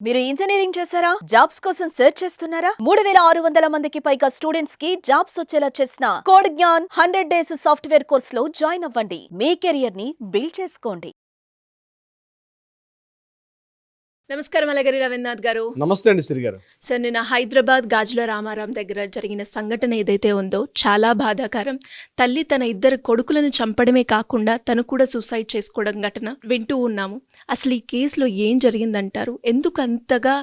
మీరు ఇంజనీరింగ్ చేశారా? జాబ్స్ కోసం సెర్చ్ చేస్తున్నారా? 3600 మందికి పైగా స్టూడెంట్స్ కి జాబ్స్ వచ్చేలా చేసిన code Gyan 100 days software course లో జాయిన్ అవ్వండి. మీ కెరియర్ ని బిల్డ్ చేసుకోండి. నమస్కారం అలగరి రవీంద్రనాథ్ గారు. నమస్తే అండి శ్రీ గారు. సార్, నిన్న హైదరాబాద్ గాజుల రామారాం దగ్గర జరిగిన సంఘటన ఏదైతే ఉందో చాలా బాధాకరం. తల్లి తన 2 కొడుకులను చంపడమే కాకుండా తను కూడా సూసైడ్ చేసుకోవడం ఘటన వింటూ ఉన్నాము. అసలు ఈ కేసులో ఏం జరిగిందంటారు? ఎందుకు అంతగా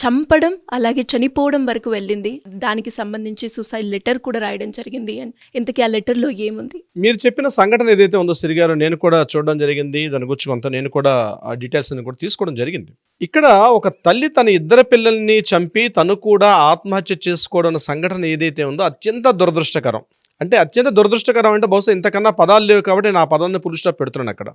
చంపడం అలాగే చనిపోవడం వరకు వెళ్ళింది? దానికి సంబంధించి సూసైడ్ లెటర్ కూడా రాయడం జరిగింది. ఇంతకీ ఆ లెటర్లో ఏముంది? మీరు చెప్పిన సంఘటన ఏదైతే ఉందో శ్రీ గారు, నేను కూడా చూడడం జరిగింది. దాని గురించి కొంత నేను కూడా ఆ డీటెయిల్స్ అన్ని కూడా తీసుకోవడం జరిగింది. ఇక్కడ ఒక తల్లి తన 2 పిల్లల్ని చంపి తను కూడా ఆత్మహత్య చేసుకోవడం అన్న సంఘటన ఏదైతే ఉందో అత్యంత దురదృష్టకరం. అంటే అత్యంత దురదృష్టకరం అంటే బహుశా ఇంతకన్నా పదాలు లేవు కాబట్టి నేను ఆ పదాన్ని ఫుల్ స్టాప్ పెడుతున్నాను. అక్కడ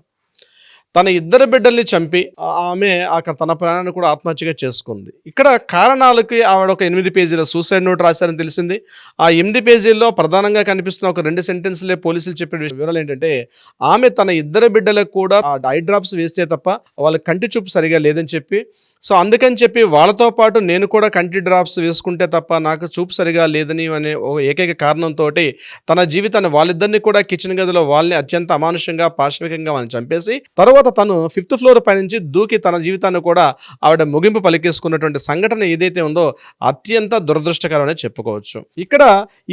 తన 2 బిడ్డల్ని చంపి ఆమె అక్కడ తన ప్రాణాన్ని కూడా ఆత్మహత్యగా చేసుకుంది. ఇక్కడ కారణాలకి ఆవిడ ఒక 8 పేజీల సూసైడ్ నోట్ రాశారని తెలిసింది. ఆ 8 పేజీల్లో ప్రధానంగా కనిపిస్తున్న ఒక 2 సెంటెన్స్లే పోలీసులు చెప్పిన వివరాలు ఏంటంటే, ఆమె తన 2 బిడ్డలకు కూడా ఐ డ్రాప్స్ వేస్తే తప్ప వాళ్ళ కంటి చూపు సరిగా లేదని చెప్పి, సో అందుకని చెప్పి వాళ్ళతో పాటు నేను కూడా కంటి డ్రాప్స్ వేసుకుంటే తప్ప నాకు చూపు సరిగా లేదని అనే ఏకైక కారణంతో తన జీవితాన్ని వాళ్ళిద్దరిని కూడా కిచెన్ గదిలో వాళ్ళని అత్యంత అమానుషంగా పాశవికంగా వాళ్ళని చంపేసి తర్వాత తను 5th ఫ్లోర్ పైనుంచి దూకి తన జీవితాన్ని కూడా ఆవిడ ముగింపు పలికేసుకున్నటువంటి సంఘటన ఏదైతే ఉందో అత్యంత దురదృష్టకరం అని చెప్పుకోవచ్చు. ఇక్కడ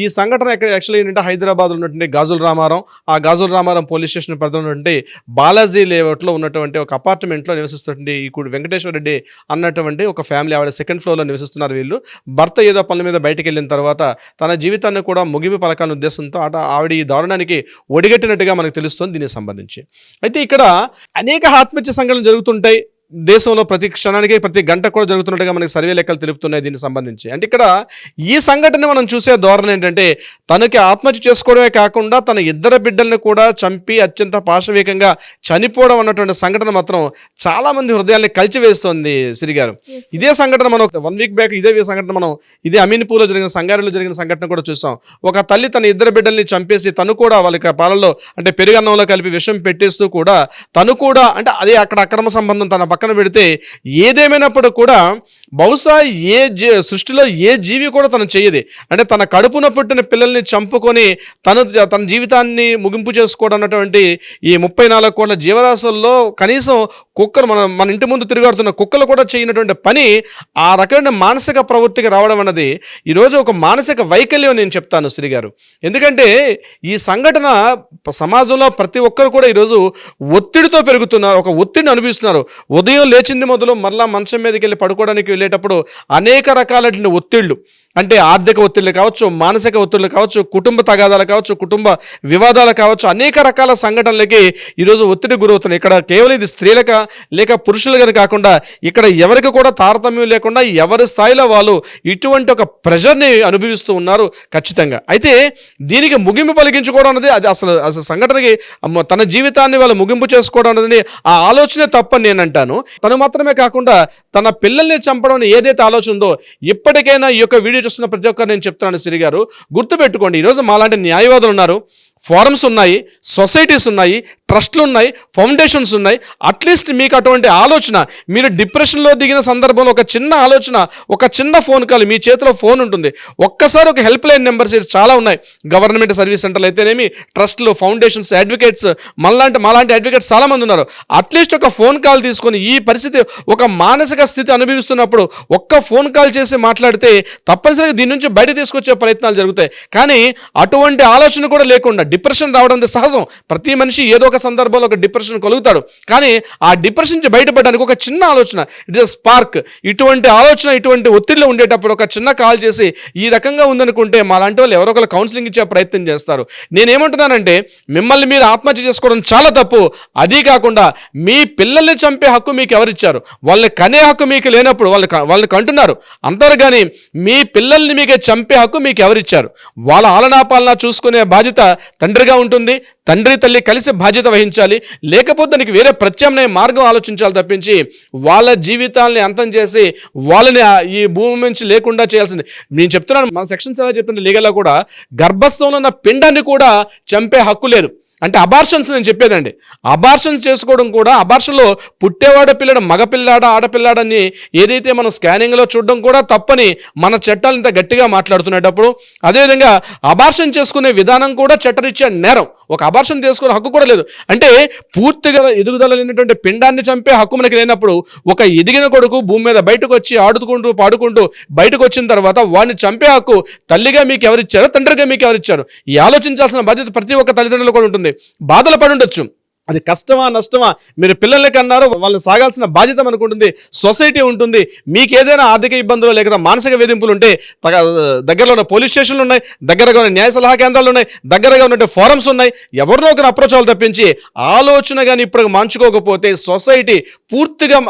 ఈ సంఘటన యాక్చువల్లీ ఏంటంటే హైదరాబాద్లో ఉన్నటువంటి గాజుల రామారం, ఆ గాజుల రామారం పోలీస్ స్టేషన్ పరిధిలో ఉన్నటువంటి బాలాజీ లేఅవుట్లో ఉన్నటువంటి ఒక అపార్ట్మెంట్లో నివసిస్తున్నటువంటి ఈ వెంకటేశ్వర రెడ్డి అన్నటువంటి ఒక ఫ్యామిలీ, ఆవిడ 2nd ఫ్లోర్లో నివసిస్తున్నారు. వీళ్ళు భర్త ఏదో పనుల మీద బయటకు వెళ్ళిన తర్వాత తన జీవితాన్ని కూడా ముగింపు పలకాలని ఉద్దేశంతో ఆవిడ ఈ దారుణానికి ఒడిగట్టినట్టుగా మనకు తెలుస్తుంది దీనికి సంబంధించి. అయితే ఇక్కడ అనేక ఆత్మహత్య సంఘటనలు జరుగుతుంటాయి దేశంలో. ప్రతి క్షణానికి ప్రతి గంట కూడా జరుగుతున్నట్టుగా మనకి సర్వే లెక్కలు తెలుపుతున్నాయి దీనికి సంబంధించి. అంటే ఇక్కడ ఈ సంఘటన మనం చూసే ధోరణి ఏంటంటే, తనకి ఆత్మహత్య చేసుకోవడమే కాకుండా తన 2 బిడ్డలను కూడా చంపి అత్యంత పాశవికంగా చనిపోవడం అన్నటువంటి సంఘటన మాత్రం చాలా మంది హృదయాల్ని కలిచివేస్తోంది శ్రీ గారు. ఇదే సంఘటన మనం 1 వీక్ బ్యాక్ ఇదే సంఘటన మనం ఇదే అమీన్పూర్లో జరిగిన సంగారెడ్డిలో జరిగిన సంఘటన కూడా చూసాం. ఒక తల్లి తన 2 బిడ్డల్ని చంపేసి తను కూడా వాళ్ళకి పాలల్లో అంటే పెరుగన్నంలో కలిపి విషం పెట్టేస్తూ కూడా తను కూడా అంటే అదే అక్కడ అక్రమ సంబంధం తన పక్కన పెడితే, ఏదేమైనప్పుడు కూడా బహుశా సృష్టిలో ఏ జీవి కూడా తను చేయదు. అంటే తన కడుపున పుట్టిన పిల్లల్ని చంపుకొని తన జీవితాన్ని ముగింపు చేసుకోవడం అన్నటువంటి ఈ 34 కోట్ల జీవరాశుల్లో కనీసం కుక్కలు మన ఇంటి ముందు తిరుగాడుతున్న కుక్కలు కూడా చేయనటువంటి పని ఆ రకమైన మానసిక ప్రవృత్తికి రావడం అన్నది ఈరోజు ఒక మానసిక వైకల్యం నేను చెప్తాను శ్రీ గారు. ఎందుకంటే ఈ సంఘటన సమాజంలో ప్రతి ఒక్కరు కూడా ఈరోజు ఒత్తిడితో పెరుగుతున్నారు, ఒక ఒత్తిడిని అనుభవిస్తున్నారు. ఉదయం లేచింది మొదలు మరలా మంచం మీదకి వెళ్ళి పడుకోవడానికి వెళ్ళేటప్పుడు అనేక రకాలైన ఒత్తిళ్లు, అంటే ఆర్థిక ఒత్తిళ్లు కావచ్చు, మానసిక ఒత్తిళ్లు కావచ్చు, కుటుంబ తగాదాలు కావచ్చు, కుటుంబ వివాదాలు కావచ్చు, అనేక రకాల సంఘటనలకి ఈరోజు ఒత్తిడి గురవుతున్నాయి. ఇక్కడ కేవలం ఇది స్త్రీలక లేక పురుషులుగా కాకుండా ఇక్కడ ఎవరికి కూడా తారతమ్యం లేకుండా ఎవరి స్థాయిలో వాళ్ళు ఇటువంటి ఒక ప్రెషర్ని అనుభవిస్తూ ఉన్నారు ఖచ్చితంగా. అయితే దీనికి ముగింపు పలికించుకోవడం అనేది అది అసలు సంఘటనకి తన జీవితాన్ని వాళ్ళు ముగింపు చేసుకోవడం అనేది ఆ ఆలోచనే తప్పని నేను అంటాను. తను మాత్రమే కాకుండా తన పిల్లల్ని చంపడం ఏదైతే ఆలోచన ఉందో, ఇప్పటికైనా ఈ యొక్క వీడియో చూస్తున్న ప్రతి ఒక్కరు నేను చెప్తున్నాను శ్రీ గారు, గుర్తుపెట్టుకోండి. ఈరోజు మాలాంటి న్యాయవాదులు ఉన్నారు, ఫోరమ్స్ ఉన్నాయి, సొసైటీస్ ఉన్నాయి, ట్రస్ట్లు ఉన్నాయి, ఫౌండేషన్స్ ఉన్నాయి. అట్లీస్ట్ మీకు అటువంటి ఆలోచన, మీరు డిప్రెషన్లో దిగిన సందర్భంలో ఒక చిన్న ఆలోచన, ఒక చిన్న ఫోన్ కాల్, మీ చేతిలో ఫోన్ ఉంటుంది, ఒక్కసారి ఒక హెల్ప్ లైన్ నెంబర్స్ చాలా ఉన్నాయి. గవర్నమెంట్ సర్వీస్ సెంటర్లు అయితేనేమి, ట్రస్ట్లు, ఫౌండేషన్స్, అడ్వకేట్స్, మాలాంటి అడ్వకేట్స్ చాలామంది ఉన్నారు. అట్లీస్ట్ ఒక ఫోన్ కాల్ తీసుకొని ఈ పరిస్థితి ఒక మానసిక స్థితి అనుభవిస్తున్నప్పుడు ఒక్క ఫోన్ కాల్ చేసి మాట్లాడితే తప్పనిసరిగా దీని నుంచి బయట తీసుకొచ్చే ప్రయత్నాలు జరుగుతాయి. కానీ అటువంటి ఆలోచన కూడా లేకుండా డిప్రెషన్ రావడం సహజం. ప్రతి మనిషి ఏదో ఒక సందర్భంలో ఒక డిప్రెషన్ కలుగుతాడు. కానీ ఆ డిప్రెషన్ నుంచి బయటపడడానికి ఒక చిన్న ఆలోచన, ఇట్ ఇస్ స్పార్క్. ఇటువంటి ఆలోచన ఇటువంటి ఒత్తిడిలో ఉండేటప్పుడు ఒక చిన్న కాల్ చేసి ఈ రకంగా ఉందనుకుంటే మాలాంటి వాళ్ళు ఎవరో ఒకరు కౌన్సిలింగ్ ఇచ్చే ప్రయత్నం చేస్తారు. నేనేమంటున్నానంటే, మిమ్మల్ని మీరు ఆత్మహత్య చేసుకోవడం చాలా తప్పు. అదీ కాకుండా మీ పిల్లల్ని చంపే హక్కు మీకు ఎవరిచ్చారు? వాళ్ళని కనే హక్కు మీకు లేనప్పుడు వాళ్ళని కంటున్నారు అంటారు, కానీ మీ పిల్లల్ని మీకే చంపే హక్కు మీకు ఎవరిచ్చారు? వాళ్ళ ఆలనాపాలన చూసుకునే బాధ్యత తండ్రిగా ఉంటుంది. తండ్రి తల్లి కలిసి బాధ్యత వహించాలి. లేకపోతే దానికి వేరే ప్రత్యామ్నాయ మార్గం ఆలోచించాలి తప్పించి వాళ్ళ జీవితాలని అంతం చేసి వాళ్ళని ఈ భూమి నుంచి లేకుండా చేయాల్సింది. నేను చెప్తున్నాను, మన సెక్షన్స్ ఎలా చెప్తుంటే లీగల్గా కూడా గర్భస్థంలో ఉన్న పిండాన్ని కూడా చంపే హక్కు లేదు. అంటే అబార్షన్స్ నేను చెప్పేదండి. అబార్షన్స్ చేసుకోవడం కూడా, అబార్షన్లో పుట్టేవాడ పిల్లడు మగపిల్లాడా ఆడపిల్లాడని ఏదైతే మనం స్కానింగ్లో చూడడం కూడా తప్పని మన చట్టాలు ఇంత గట్టిగా మాట్లాడుతున్నప్పుడు, అదేవిధంగా అబార్షన్ చేసుకునే విధానం కూడా చట్టరీత్యా నేరం. ఒక అబార్షన్ చేసుకునే హక్కు కూడా లేదు. అంటే పూర్తిగా ఎదుగుదల లేనటువంటి పిండాన్ని చంపే హక్కు మనకి లేనప్పుడు, ఒక ఎదిగిన కొడుకు భూమి మీద బయటకు వచ్చి ఆడుకుంటూ పాడుకుంటూ బయటకు వచ్చిన తర్వాత వాడిని చంపే హక్కు తల్లిగా మీకు ఎవరిచ్చారు, తండ్రిగా మీకు ఎవరిచ్చారు? ఈ ఆలోచించాల్సిన బాధ్యత ప్రతి ఒక్క తల్లిదండ్రులు కూడా ఉంటుంది. బాధలు పడి ఉండొచ్చు, అది కష్టమా నష్టమా, మీరు పిల్లల్ని కన్నారు, వాళ్ళని సాగాల్సిన బాధ్యత మనకు ఉంటుంది, సొసైటీ ఉంటుంది. మీకు ఏదైనా ఆర్థిక ఇబ్బందులు లేకపోతే మానసిక వేధింపులు ఉంటే దగ్గరలో ఉన్న పోలీస్ స్టేషన్లు ఉన్నాయి, దగ్గరగా ఉన్న న్యాయ సలహా కేంద్రాలు ఉన్నాయి, దగ్గరగా ఉన్నట్టు ఫోరమ్స్ ఉన్నాయి. ఎవరినో ఒకరు అప్రోచ్ అవ్వాలి తప్పించి ఆలోచన కానీ ఇప్పుడు మార్చుకోకపోతే సొసైటీ పూర్తిగా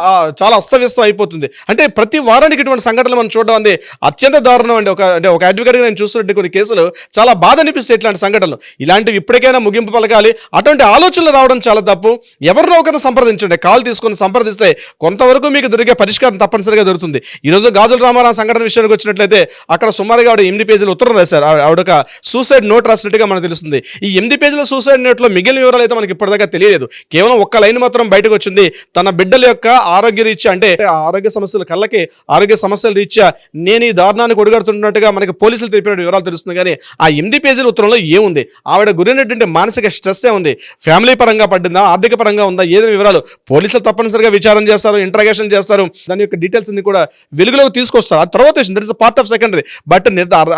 చాలా అస్తవ్యస్తం అయిపోతుంది. అంటే ప్రతి వారానికి ఇటువంటి సంఘటనలు మనం చూడడం అనేది అత్యంత దారుణం అండి. ఒక అడ్వకేట్గా నేను చూస్తున్నట్టు కొన్ని కేసులు చాలా బాధ అనిపిస్తాయి. ఇట్లాంటి సంఘటనలు ఇలాంటివి ఇప్పటికైనా ముగింపు పలకాలి. అటువంటి ఆలోచనలు రావడం చాలా తప్పు. ఎవరినో ఒకరిని సంప్రదించండి, కాల్ తీసుకొని సంప్రదిస్తే కొంతవరకు మీకు దొరికే పరిష్కారం తప్పనిసరిగా దొరుకుతుంది. ఈరోజు గాజుల రామారావు సంఘటన విషయానికి వచ్చినట్లయితే అక్కడ సుమారుగా ఆవిడ 8 పేజీల ఉత్తరం రాశారు. ఆవిడ ఒక సూసైడ్ నోట్ రాసినట్టుగా మనకు తెలుస్తుంది. ఈ 8 పేజీల సూసైడ్ నోట్లో మిగిలిన వివరాలు అయితే మనకి ఇప్పటిదాకా తెలియలేదు. కేవలం ఒక్క లైన్ మాత్రం బయటకు వచ్చింది. తన బిడ్డల యొక్క ఆరోగ్య రీత్యా, అంటే ఆరోగ్య సమస్యలు, కళ్ళకి ఆరోగ్య సమస్యల రీత్యా నేను ఈ దారుణానికి ఒడిగడుతున్నట్టుగా మనకి పోలీసులు తెలిపిన వివరాలు తెలుస్తుంది. కానీ ఆ 8 పేజీల ఉత్తరంలో ఏముంది? ఆవిడ గురైనటువంటి మానసిక స్ట్రెస్ ఉంది, ఫ్యామిలీ పరంగా పడ్డిందా, ఆర్థిక పరంగా ఉందా, ఏదైనా వివరాలు పోలీసులు తప్పనిసరిగా విచారణ చేస్తారు, ఇంట్రాగేషన్ చేస్తారు, దాని యొక్క డీటెయిల్స్ అన్ని కూడా వెలుగులోకి తీసుకొస్తారు. ఆ తర్వాత that is part of secondary. But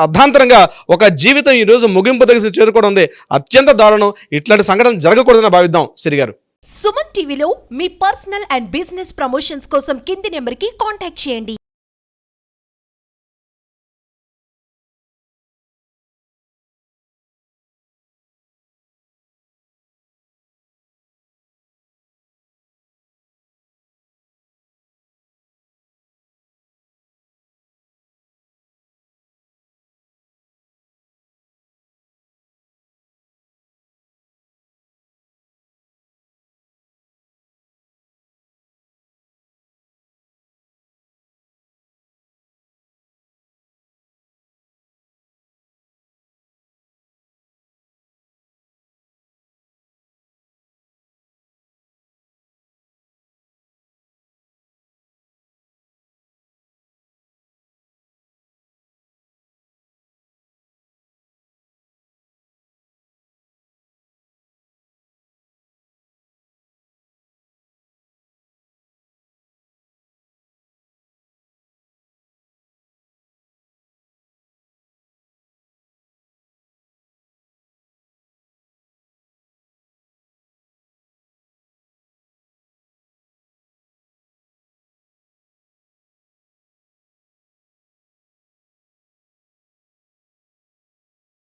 అర్ధాంతరంగా ఒక జీవితం ఈ రోజు ముగింపు దగ్గర చేరుకోవడం ఉంది అత్యంత దారుణం. ఇట్లాంటి సంఘటన జరగకూడదని భావిద్దాం. శ్రీ గారు, సుమన్ టీవీలో మీ పర్సనల్ అండ్ బిజినెస్ ప్రమోషన్స్ కోసం కింది నెంబర్కి కాంటాక్ట్ చేయండి.